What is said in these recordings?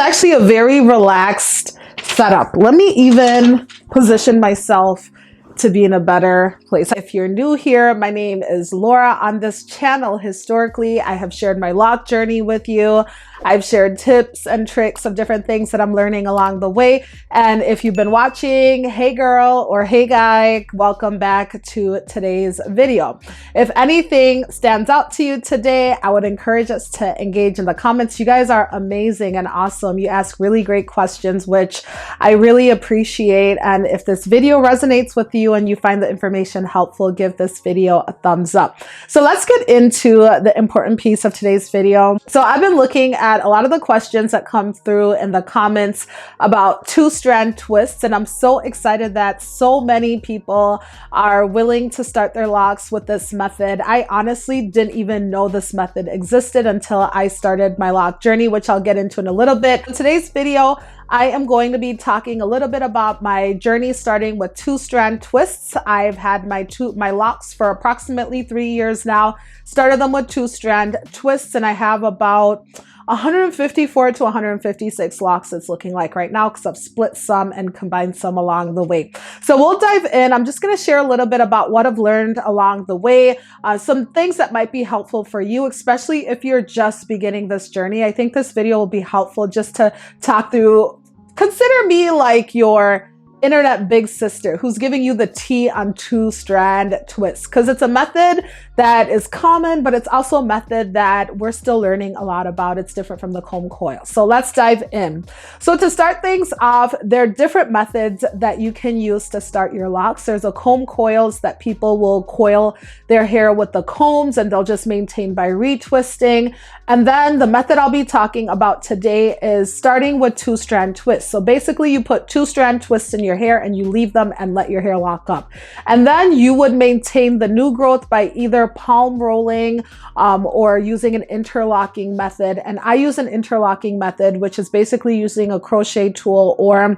actually a very relaxed setup. Let me even position myself to be in a better place. If you're new here, my name is Laura. On this channel, historically, I have shared my lock journey with you. I've shared tips and tricks of different things that I'm learning along the way. And if you've been watching, hey girl or hey guy, welcome back to today's video. If anything stands out to you today, I would encourage us to engage in the comments. You guys are amazing and awesome. You ask really great questions, which I really appreciate. And if this video resonates with you and you find the information helpful, give this video a thumbs up. So let's get into the important piece of today's video. So I've been looking at a lot of the questions that come through in the comments about two-strand twists, and I'm so excited that so many people are willing to start their locks with this method. I honestly didn't even know this method existed until I started my lock journey, which I'll get into in a little bit. In today's video, I am going to be talking a little bit about my journey starting with two-strand twists. I've had my locks for approximately 3 years now. Started them with two-strand twists, and I have about 154 to 156 locks it's looking like right now, because I've split some and combined some along the way. So we'll dive in. I'm just going to share a little bit about what I've learned along the way, some things that might be helpful for you, especially if you're just beginning this journey. I think this video will be helpful just to talk through. Consider me like your internet big sister who's giving you the tea on two-strand twists, because it's a method that is common, but it's also a method that we're still learning a lot about. It's different from the comb coil. So let's dive in. So to start things off, there are different methods that you can use to start your locks. There's a comb coils that people will coil their hair with the combs and they'll just maintain by retwisting. And then the method I'll be talking about today is starting with two-strand twists. So basically you put two-strand twists in your hair and you leave them and let your hair lock up. And then you would maintain the new growth by either palm rolling or using an interlocking method. And I use an interlocking method, which is basically using a crochet tool or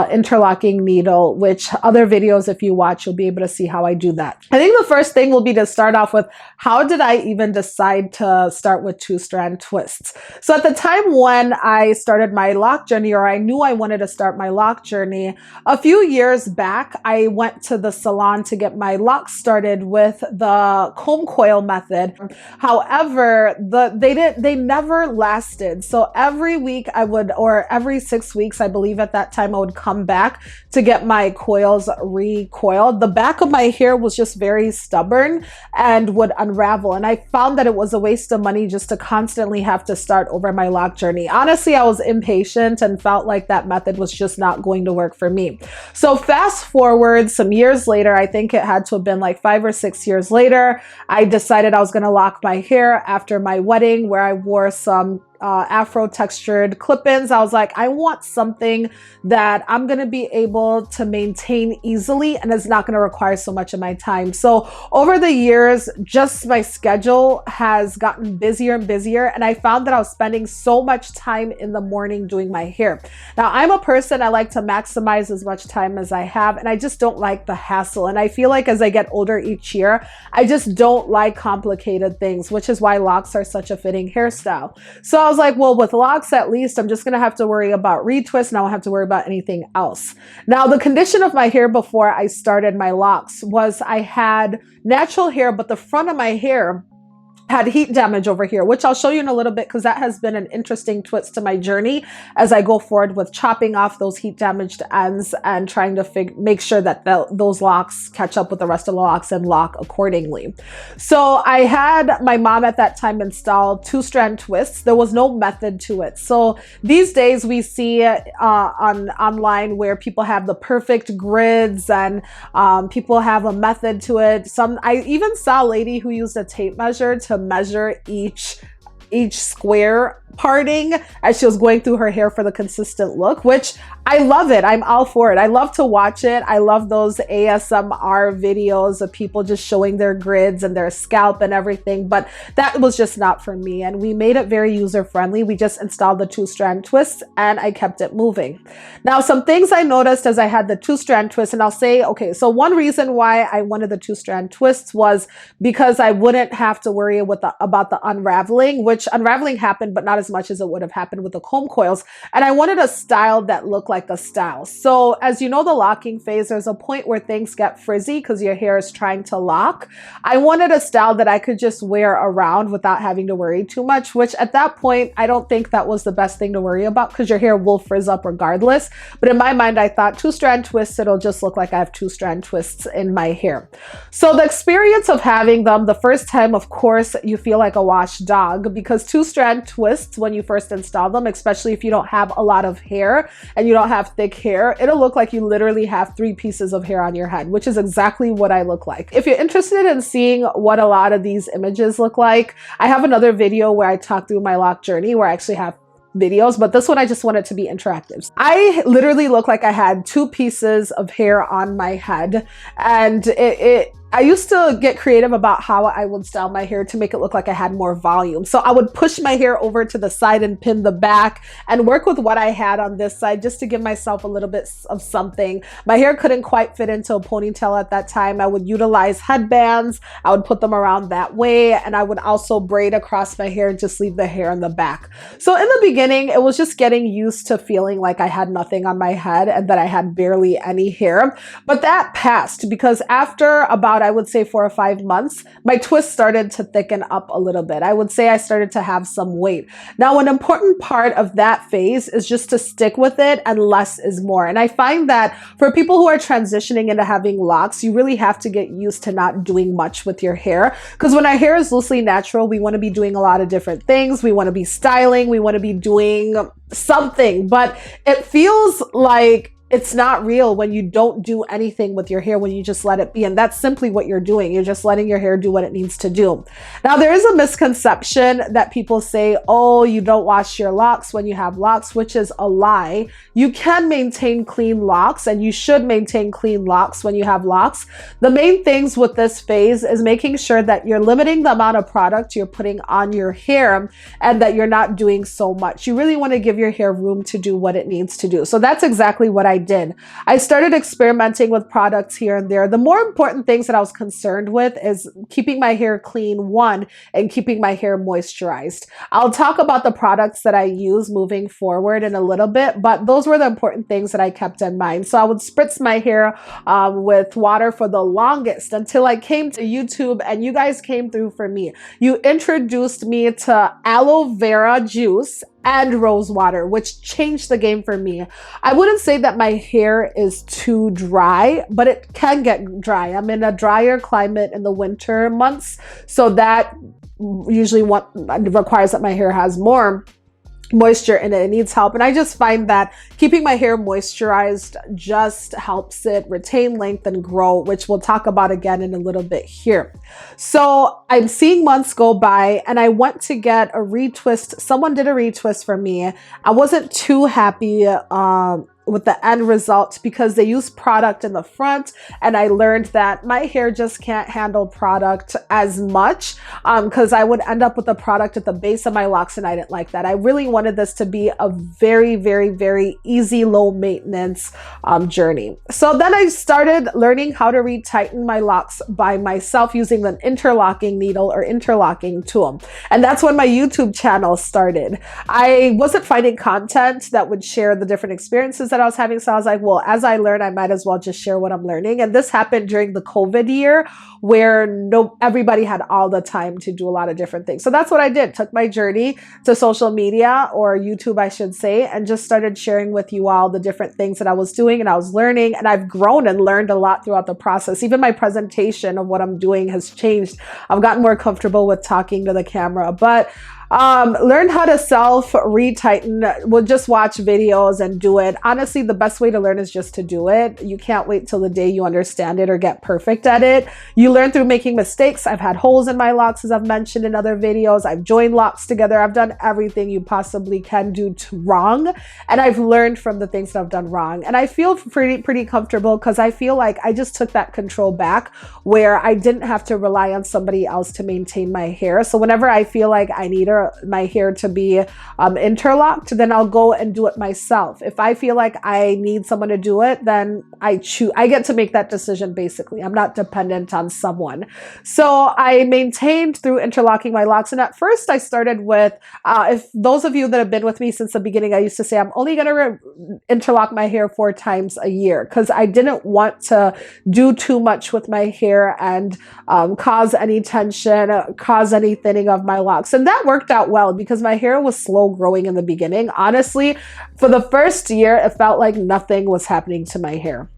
interlocking needle, which other videos, if you watch, you'll be able to see how I do that. I think the first thing will be to start off with, how did I even decide to start with two-strand twists? So at the time when I started my lock journey, or I knew I wanted to start my lock journey, a few years back, I went to the salon to get my locks started with the comb coil method. However, they never lasted. So every week I would, or every 6 weeks, I believe at that time, I would come back to get my coils recoiled. The back of my hair was just very stubborn and would unravel. And I found that it was a waste of money just to constantly have to start over my lock journey. Honestly, I was impatient and felt like that method was just not going to work for me. So fast forward some years later, I think it had to have been like 5 or 6 years later, I decided I was going to lock my hair after my wedding, where I wore some afro textured clip-ins. I was like, I want something that I'm going to be able to maintain easily and it's not going to require so much of my time. So over the years, just my schedule has gotten busier and busier, and I found that I was spending so much time in the morning doing my hair. Now, I'm a person, I like to maximize as much time as I have, and I just don't like the hassle. And I feel like as I get older each year, I just don't like complicated things, which is why locks are such a fitting hairstyle. So I was like, well, with locks, at least I'm just going to have to worry about retwist, and I won't have to worry about anything else. Now, the condition of my hair before I started my locks was I had natural hair, but the front of my hair had heat damage over here, which I'll show you in a little bit, because that has been an interesting twist to my journey as I go forward with chopping off those heat damaged ends and trying to make sure that those locks catch up with the rest of the locks and lock accordingly. So I had my mom at that time install two-strand twists. There was no method to it. So these days we see online where people have the perfect grids and people have a method to it. I even saw a lady who used a tape measure to measure each square parting as she was going through her hair for the consistent look, which I love it. I'm all for it. I love to watch it. I love those ASMR videos of people just showing their grids and their scalp and everything, but that was just not for me. And we made it very user-friendly. We just installed the two-strand twists and I kept it moving. Now, some things I noticed as I had the two-strand twists, and I'll say, okay, so one reason why I wanted the two-strand twists was because I wouldn't have to worry about the unraveling, which which unraveling happened, but not as much as it would have happened with the comb coils. And I wanted a style that looked like a style. So as you know, the locking phase, there's a point where things get frizzy because your hair is trying to lock. I wanted a style that I could just wear around without having to worry too much, which at that point, I don't think that was the best thing to worry about because your hair will frizz up regardless. But in my mind, I thought 2-strand twists, it'll just look like I have 2-strand twists in my hair. So the experience of having them the first time, of course, you feel like a washed dog because 2-strand twists, when you first install them, especially if you don't have a lot of hair and you don't have thick hair, it'll look like you literally have 3 pieces of hair on your head, which is exactly what I look like. If you're interested in seeing what a lot of these images look like, I have another video where I talk through my lock journey where I actually have videos, but this one I just wanted to be interactive. I literally look like I had 2 pieces of hair on my head, and I used to get creative about how I would style my hair to make it look like I had more volume. So I would push my hair over to the side and pin the back and work with what I had on this side just to give myself a little bit of something. My hair couldn't quite fit into a ponytail at that time. I would utilize headbands. I would put them around that way, and I would also braid across my hair and just leave the hair in the back. So in the beginning, it was just getting used to feeling like I had nothing on my head and that I had barely any hair. But that passed because after about, I would say 4 or 5 months, my twist started to thicken up a little bit. I would say I started to have some weight. Now, an important part of that phase is just to stick with it, and less is more. And I find that for people who are transitioning into having locks, you really have to get used to not doing much with your hair. Because when our hair is loosely natural, we want to be doing a lot of different things. We want to be styling. We want to be doing something, but it feels like it's not real when you don't do anything with your hair, when you just let it be. And that's simply what you're doing. You're just letting your hair do what it needs to do. Now, there is a misconception that people say, oh, you don't wash your locks when you have locks, which is a lie. You can maintain clean locks, and you should maintain clean locks when you have locks. The main things with this phase is making sure that you're limiting the amount of product you're putting on your hair and that you're not doing so much. You really want to give your hair room to do what it needs to do. So that's exactly what I did. I started experimenting with products here and there. The more important things that I was concerned with is keeping my hair clean, one, and keeping my hair moisturized. I'll talk about the products that I use moving forward in a little bit, but those were the important things that I kept in mind. So I would spritz my hair with water for the longest until I came to YouTube, and you guys came through for me. You introduced me to aloe vera juice and rose water, which changed the game for me. I wouldn't say that my hair is too dry, but it can get dry. I'm in a drier climate in the winter months, so that usually requires that my hair has more moisture in it. It needs help, and I just find that keeping my hair moisturized just helps it retain length and grow, which we'll talk about again in a little bit here. So I'm seeing months go by, and I went to get a retwist. Someone did a retwist for me. I wasn't too happy with the end result because they use product in the front, and I learned that my hair just can't handle product as much because I would end up with a product at the base of my locks, and I didn't like that. I really wanted this to be a very, very, very easy, low maintenance journey. So then I started learning how to retighten my locks by myself using an interlocking needle or interlocking tool. And that's when my YouTube channel started. I wasn't finding content that would share the different experiences that I was having. So I was like, well, as I learn, I might as well just share what I'm learning. And this happened during the COVID year where everybody had all the time to do a lot of different things. So that's what I did. Took my journey to social media, or YouTube, I should say, and just started sharing with you all the different things that I was doing and I was learning. And I've grown and learned a lot throughout the process. Even my presentation of what I'm doing has changed. I've gotten more comfortable with talking to the camera, but learn how to self retighten. We'll just watch videos and do it. Honestly, the best way to learn is just to do it. You can't wait till the day you understand it or get perfect at it. You learn through making mistakes. I've had holes in my locks, as I've mentioned in other videos. I've joined locks together. I've done everything you possibly can do wrong, and I've learned from the things that I've done wrong. And I feel pretty comfortable because I feel like I just took that control back, where I didn't have to rely on somebody else to maintain my hair. So whenever I feel like I need a my hair to be interlocked, then I'll go and do it myself. If I feel like I need someone to do it, then I get to make that decision. Basically, I'm not dependent on someone. So I maintained through interlocking my locks. And at first I started with, if those of you that have been with me since the beginning, I used to say I'm only going to interlock my hair 4 times a year, because I didn't want to do too much with my hair and cause any tension, cause any thinning of my locks. And that worked out well because my hair was slow growing in the beginning. Honestly, for the first year, it felt like nothing was happening to my hair.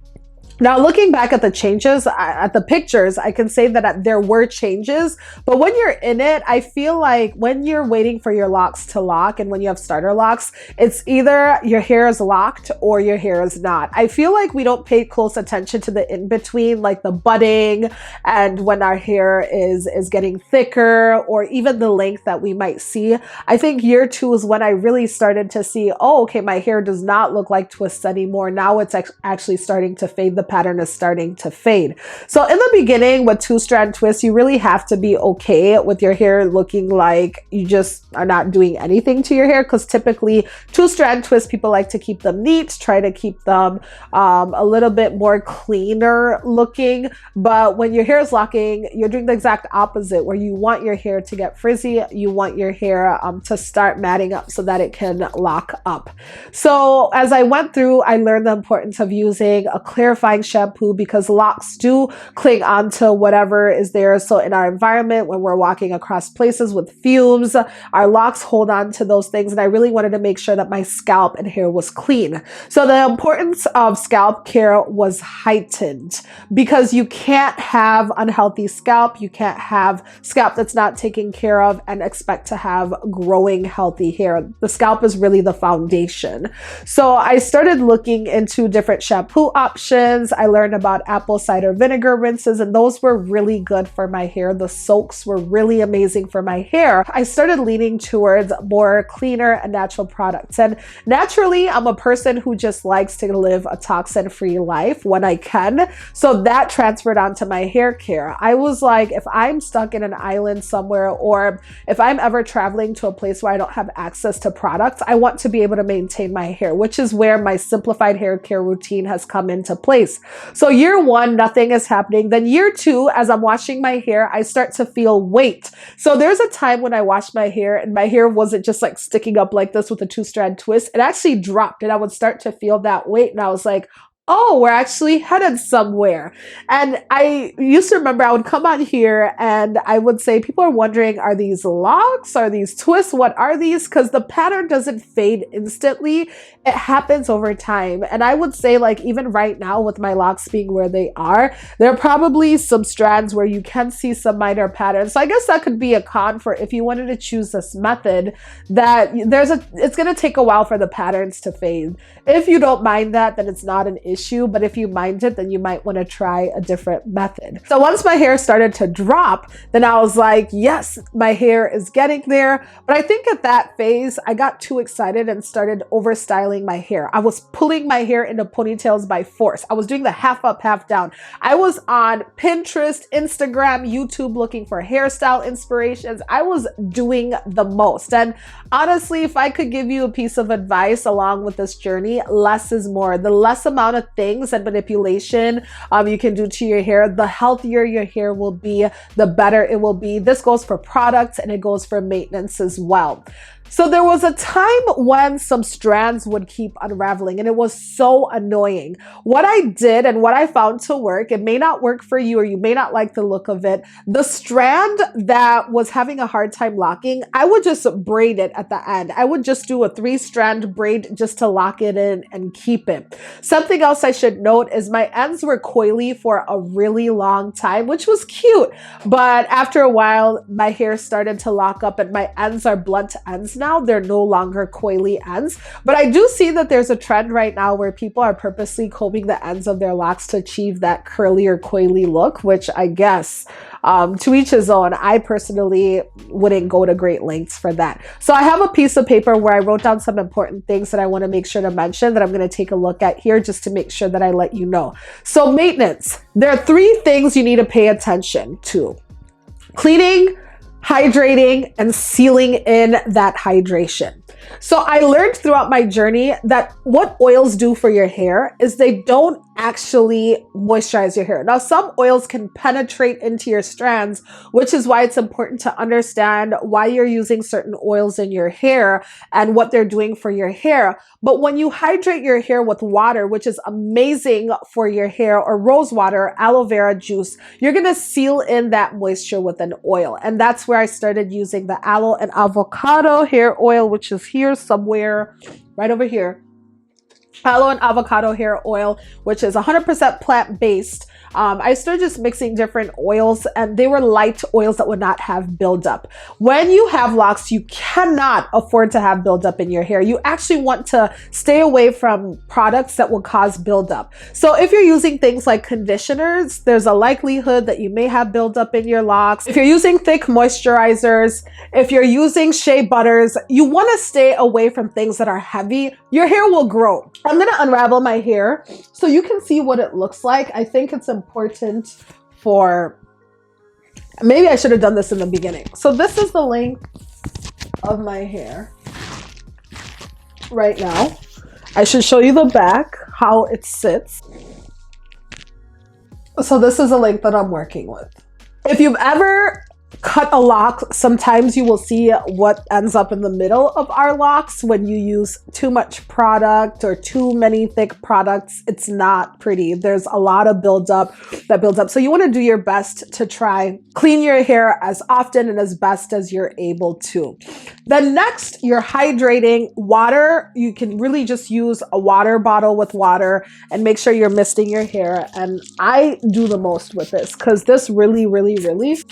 Now, looking back at the changes, at the pictures, I can say that there were changes, but when you're in it, I feel like when you're waiting for your locks to lock and when you have starter locks, it's either your hair is locked or your hair is not. I feel like we don't pay close attention to the in-between, like the budding and when our hair is getting thicker, or even the length that we might see. I think year 2 is when I really started to see, oh, okay, my hair does not look like twists anymore. Now it's actually starting to fade. The pattern is starting to fade. So in the beginning with 2-strand twists, you really have to be okay with your hair looking like you just are not doing anything to your hair, because typically 2-strand twists, people like to keep them neat, try to keep them a little bit more cleaner looking. But when your hair is locking, you're doing the exact opposite, where you want your hair to get frizzy, you want your hair to start matting up so that it can lock up. So as I went through, I learned the importance of using a clarifying shampoo, because locks do cling onto whatever is there. So in our environment, when we're walking across places with fumes, our locks hold on to those things. And I really wanted to make sure that my scalp and hair was clean. So the importance of scalp care was heightened, because you can't have unhealthy scalp. You can't have scalp that's not taken care of and expect to have growing healthy hair. The scalp is really the foundation. So I started looking into different shampoo options. I learned about apple cider vinegar rinses, and those were really good for my hair. The soaks were really amazing for my hair. I started leaning towards more cleaner and natural products. And naturally, I'm a person who just likes to live a toxin-free life when I can. So that transferred onto my hair care. I was like, if I'm stuck in an island somewhere, or if I'm ever traveling to a place where I don't have access to products, I want to be able to maintain my hair, which is where my simplified hair care routine has come into place. So year 1, nothing is happening. Then year 2, as I'm washing my hair, I start to feel weight. So there's a time when I washed my hair and my hair wasn't just like sticking up like this with a 2-strand twist. It actually dropped, and I would start to feel that weight. And I was like, oh, we're actually headed somewhere. And I used to remember I would come on here and I would say, people are wondering, are these locks? Are these twists? What are these? Because the pattern doesn't fade instantly. It happens over time. And I would say, like, even right now with my locks being where they are, there are probably some strands where you can see some minor patterns. So I guess that could be a con for if you wanted to choose this method, that it's going to take a while for the patterns to fade. If you don't mind that, then it's not an issue. But if you mind it, then you might want to try a different method. So once my hair started to drop, then I was like, yes, my hair is getting there. But I think at that phase, I got too excited and started overstyling my hair. I was pulling my hair into ponytails by force. I was doing the half up, half down. I was on Pinterest, Instagram, YouTube looking for hairstyle inspirations. I was doing the most. And honestly, if I could give you a piece of advice along with this journey, less is more. The less amount of things and manipulation you can do to your hair, the healthier your hair will be, the better it will be. This goes for products and it goes for maintenance as well. So there was a time when some strands would keep unraveling, and it was so annoying. What I did and what I found to work, it may not work for you or you may not like the look of it. The strand that was having a hard time locking, I would just braid it at the end. I would just do a 3-strand braid just to lock it in and keep it. Something else I should note is my ends were coily for a really long time, which was cute. But after a while, my hair started to lock up and my ends are blunt ends now. They're no longer coily ends. But I do see that there's a trend right now where people are purposely combing the ends of their locks to achieve that curly or coily look, which I guess to each his own. I personally wouldn't go to great lengths for that. So I have a piece of paper where I wrote down some important things that I want to make sure to mention that I'm going to take a look at here just to make sure that I let you know. So maintenance. There are 3 things you need to pay attention to: cleaning, hydrating and sealing in that hydration. So I learned throughout my journey that what oils do for your hair is they don't actually moisturize your hair. Now, some oils can penetrate into your strands, which is why it's important to understand why you're using certain oils in your hair and what they're doing for your hair. But when you hydrate your hair with water, which is amazing for your hair, or rose water, aloe vera juice, you're going to seal in that moisture with an oil. And that's where I started using the aloe and avocado hair oil, which is here somewhere, right over here. Aloe and avocado hair oil, which is 100% plant-based. I started just mixing different oils, and they were light oils that would not have buildup. When you have locks, you cannot afford to have buildup in your hair. You actually want to stay away from products that will cause buildup. So if you're using things like conditioners, there's a likelihood that you may have buildup in your locks. If you're using thick moisturizers, if you're using shea butters, you want to stay away from things that are heavy. Your hair will grow. I'm going to unravel my hair so you can see what it looks like. I think it's important for, maybe I should have done this in the beginning. So this is the length of my hair right now. I should show you the back, how it sits. So this is the length that I'm working with. If you've ever cut a lock, sometimes you will see what ends up in the middle of our locks when you use too much product or too many thick products. It's not pretty. There's a lot of buildup that builds up. So you want to do your best to try clean your hair as often and as best as you're able to. Then next, you're hydrating. Water, you can really just use a water bottle with water and make sure you're misting your hair. And I do the most with this because this really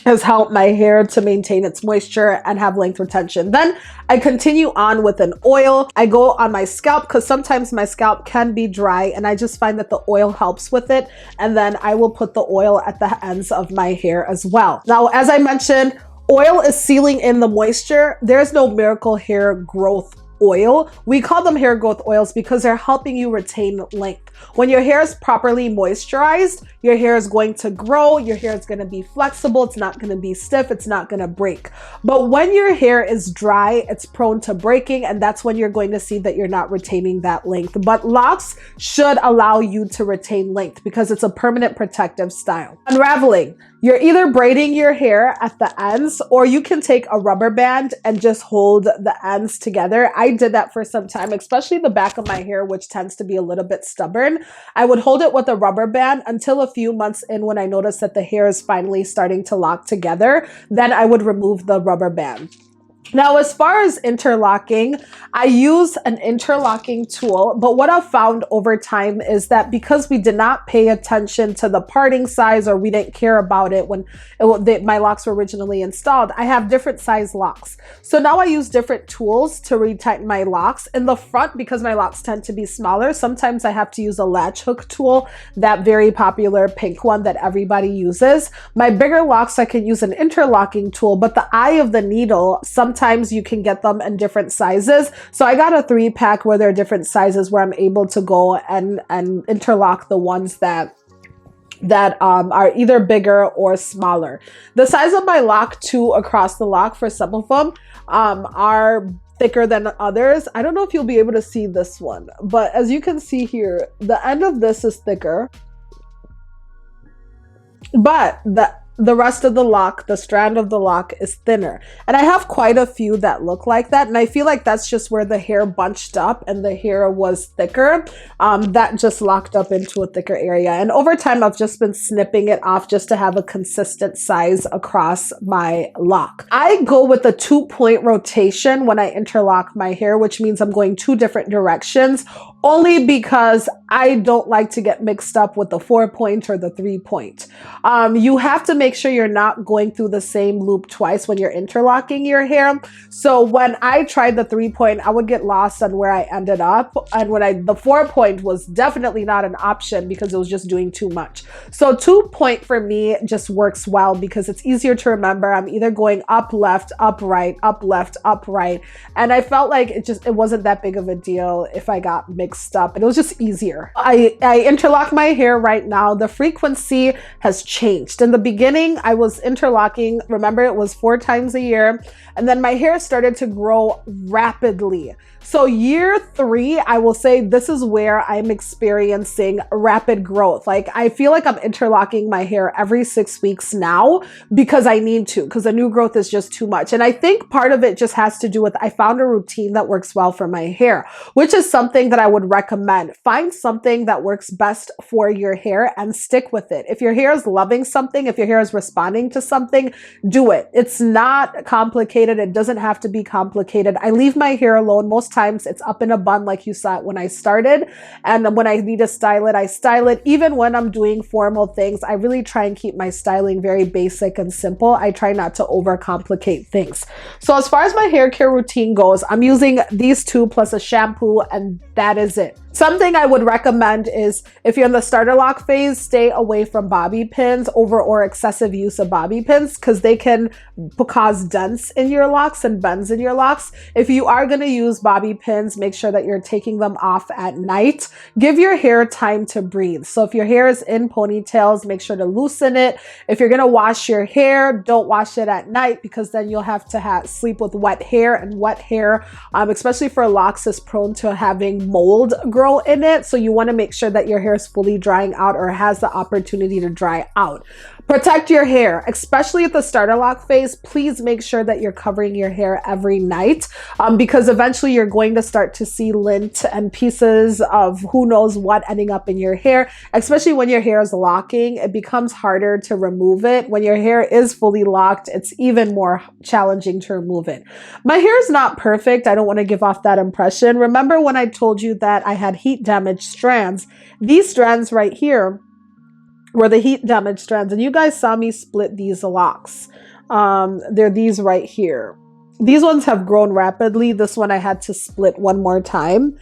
has helped my hair to maintain its moisture and have length retention. Then I continue on with an oil. I go on my scalp because sometimes my scalp can be dry, and I just find that the oil helps with it. And then I will put the oil at the ends of my hair as well. Now, as I mentioned, oil is sealing in the moisture. There's no miracle hair growth oil. We call them hair growth oils because they're helping you retain length. When your hair is properly moisturized, your hair is going to grow, your hair is going to be flexible, it's not going to be stiff, it's not going to break. But when your hair is dry, it's prone to breaking, and that's when you're going to see that you're not retaining that length. But locks should allow you to retain length because it's a permanent protective style. Unraveling. You're either braiding your hair at the ends, or you can take a rubber band and just hold the ends together. I did that for some time, especially the back of my hair, which tends to be a little bit stubborn. I would hold it with a rubber band until a few months in, when I noticed that the hair is finally starting to lock together. Then I would remove the rubber band. Now, as far as interlocking, I use an interlocking tool, but what I've found over time is that because we did not pay attention to the parting size, or we didn't care about it when my locks were originally installed, I have different size locks. So now I use different tools to retighten my locks. In the front, because my locks tend to be smaller, sometimes I have to use a latch hook tool, that very popular pink one that everybody uses. My bigger locks, I can use an interlocking tool, but the eye of the needle, sometimes you can get them in different sizes. So I got a 3-pack where there are different sizes where I'm able to go and interlock the ones that are either bigger or smaller. The size of my lock too, across the lock, for some of them are thicker than others. I don't know if you'll be able to see this one, but as you can see here, the end of this is thicker, but the rest of the lock, the strand of the lock, is thinner. And I have quite a few that look like that. And I feel like that's just where the hair bunched up and the hair was thicker. That just locked up into a thicker area. And over time, I've just been snipping it off just to have a consistent size across my lock. I go with a 2-point rotation when I interlock my hair, which means I'm going 2 different directions, only because I don't like to get mixed up with the 4-point or the 3-point. You have to make sure you're not going through the same loop twice when you're interlocking your hair. So when I tried the 3-point, I would get lost on where I ended up. And the 4-point was definitely not an option because it was just doing too much. So 2-point for me just works well because it's easier to remember. I'm either going up, left, up, right, up, left, up, right. And I felt like it wasn't that big of a deal if I got mixed mixed up and it was just easier. I interlock my hair right now. The frequency has changed. In the beginning, I was interlocking, remember it was 4 times a year, and then my hair started to grow rapidly. So year 3, I will say this is where I'm experiencing rapid growth. Like I feel like I'm interlocking my hair every 6 weeks now because I need to, because the new growth is just too much. And I think part of it just has to do with I found a routine that works well for my hair, which is something that I would recommend. Find something that works best for your hair and stick with it. If your hair is loving something, if your hair is responding to something, do it. It's not complicated. It doesn't have to be complicated. I leave my hair alone. Most times it's up in a bun like you saw it when I started. And when I need to style it, I style it. Even when I'm doing formal things, I really try and keep my styling very basic and simple. I try not to overcomplicate things. So as far as my hair care routine goes, I'm using these 2 plus a shampoo, and that is it. Something I would recommend is if you're in the starter lock phase, stay away from bobby pins or excessive use of bobby pins because they can cause dents in your locks and bends in your locks. If you are going to use bobby pins, make sure that you're taking them off at night. Give your hair time to breathe. So if your hair is in ponytails, make sure to loosen it. If you're going to wash your hair, don't wash it at night because then you'll have to sleep with wet hair, and wet hair, especially for locks, is prone to having mold grow in it. So you want to make sure that your hair is fully drying out or has the opportunity to dry out. Protect your hair, especially at the starter lock phase. Please make sure that you're covering your hair every night because eventually you're going to start to see lint and pieces of who knows what ending up in your hair, especially when your hair is locking. It becomes harder to remove it. When your hair is fully locked, it's even more challenging to remove it. My hair is not perfect. I don't want to give off that impression. Remember when I told you that I had heat damaged strands? These strands right here were the heat damaged strands, and you guys saw me split these locks. They're these right here. These ones have grown rapidly. This one I had to split one more time.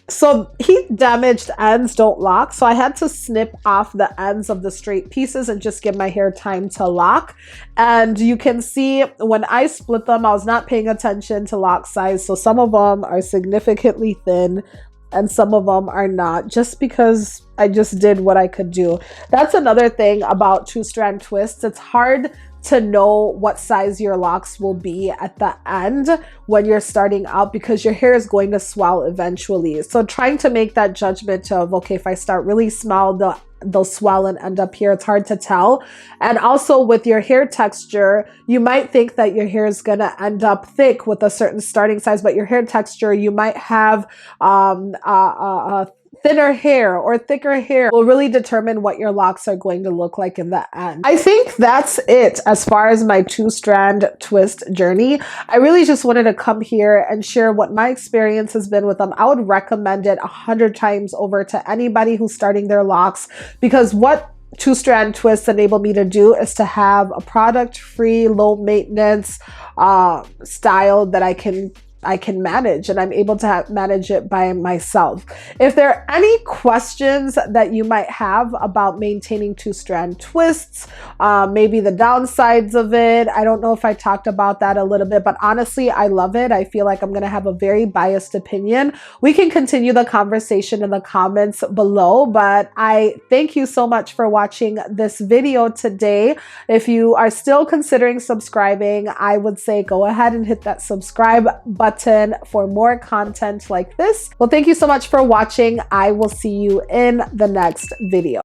So heat damaged ends don't lock. So I had to snip off the ends of the straight pieces and just give my hair time to lock. And you can see when I split them, I was not paying attention to lock size. So some of them are significantly thin and some of them are not, just because I just did what I could do. That's another thing about 2-strand twists. It's hard to know what size your locks will be at the end when you're starting out because your hair is going to swell eventually. So trying to make that judgment of, okay, if I start really small, they'll swell and end up here. It's hard to tell. And also with your hair texture, you might think that your hair is going to end up thick with a certain starting size, but your hair texture, you might have thinner hair or thicker hair will really determine what your locks are going to look like in the end. I think that's it as far as my 2-strand twist journey. I really just wanted to come here and share what my experience has been with them. I would recommend it 100 times over to anybody who's starting their locks, because what 2-strand twists enable me to do is to have a product-free, low-maintenance style that I can manage, and I'm able to manage it by myself. If there are any questions that you might have about maintaining 2-strand twists, maybe the downsides of it, I don't know if I talked about that a little bit, but honestly, I love it. I feel like I'm going to have a very biased opinion. We can continue the conversation in the comments below, but I thank you so much for watching this video today. If you are still considering subscribing, I would say go ahead and hit that subscribe button for more content like this. Well, thank you so much for watching. I will see you in the next video.